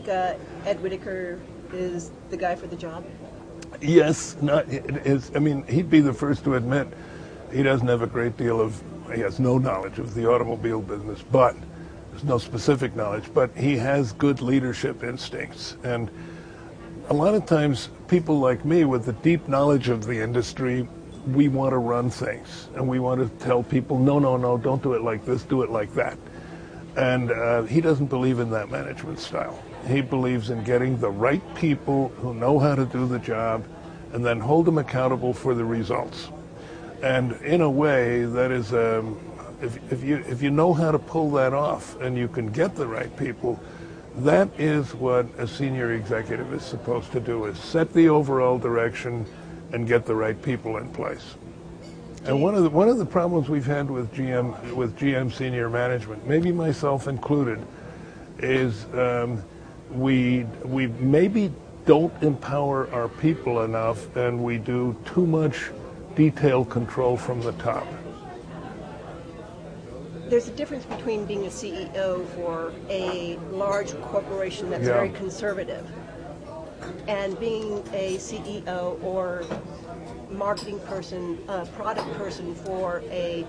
Ed Whitacre is the guy for the job? Yes, I mean, he'd be the first to admit he doesn't have a great deal of, he has no knowledge of the automobile business, but there's no specific knowledge, but he has good leadership instincts. And a lot of times people like me with the deep knowledge of the industry, we want to run things and we want to tell people, no, no, no, don't do it like this, do it like that. And he doesn't believe in that management style. He believes in getting the right people who know how to do the job and then hold them accountable for the results. And in a way, that is, if you know how to pull that off and you can get the right people, that is what a senior executive is supposed to do, is set the overall direction and get the right people in place. And one of the problems we've had with GM senior management, maybe myself included, is we maybe don't empower our people enough, and we do too much detailed control from the top. There's a difference between being a CEO for a large corporation that's very conservative and being a CEO or marketing person, product person for a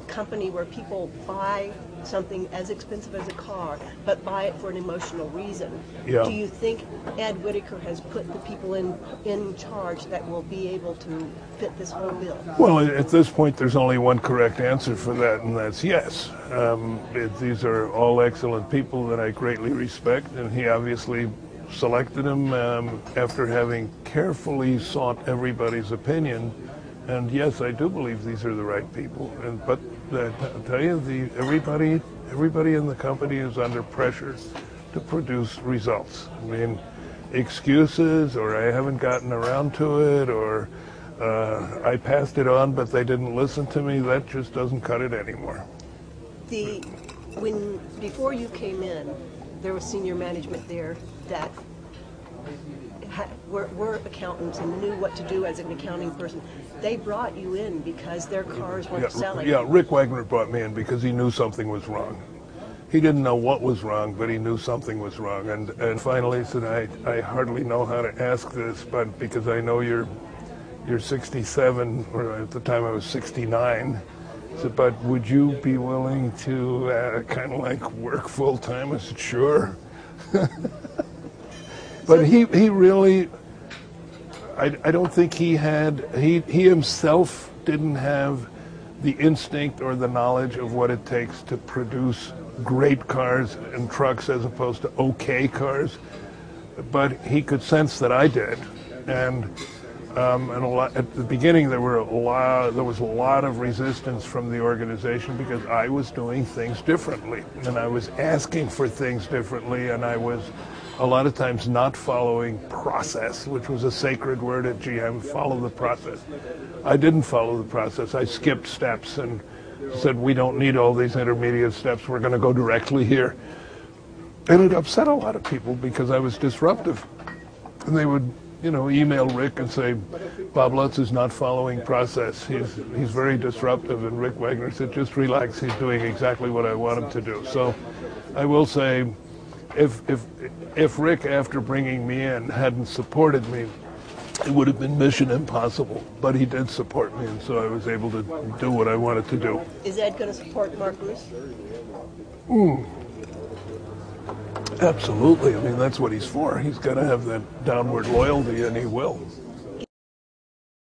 company where people buy something as expensive as a car, but buy it for an emotional reason. Yeah. Do you think Ed Whitacre has put the people in charge that will be able to fit this whole bill? Well, at this point, there's only one correct answer for that, and that's yes. These are all excellent people that I greatly respect, and he obviously selected them after having carefully sought everybody's opinion. And yes, I do believe these are the right people. But I'll tell you, everybody in the company is under pressure to produce results. I mean, excuses, or I haven't gotten around to it, or I passed it on but they didn't listen to me, that just doesn't cut it anymore. Before you came in, there was senior management there that were accountants and knew what to do as an accounting person. They brought you in because their cars weren't selling. Yeah, Rick Wagoner brought me in because he knew something was wrong. He didn't know what was wrong, but he knew something was wrong. And finally he said, I hardly know how to ask this, but because I know you're 67, or at the time I was 69, he said, but would you be willing to kind of like work full time? I said, sure. But he really, I don't think he himself didn't have the instinct or the knowledge of what it takes to produce great cars and trucks as opposed to okay cars. But he could sense that I did. And at the beginning there was a lot of resistance from the organization because I was doing things differently. And I was asking for things differently, and I was a lot of times not following process, which was a sacred word at GM, follow the process. I didn't follow the process. I skipped steps and said, we don't need all these intermediate steps, we're going to go directly here. And it upset a lot of people because I was disruptive. And they would, email Rick and say, Bob Lutz is not following process. He's very disruptive. And Rick Wagoner said, just relax, he's doing exactly what I want him to do. So I will say, if Rick, after bringing me in, hadn't supported me, it would have been mission impossible. But he did support me, and so I was able to do what I wanted to do. Is Ed going to support Mark Bruce? Absolutely. I mean, that's what he's for. He's got to have that downward loyalty, and he will.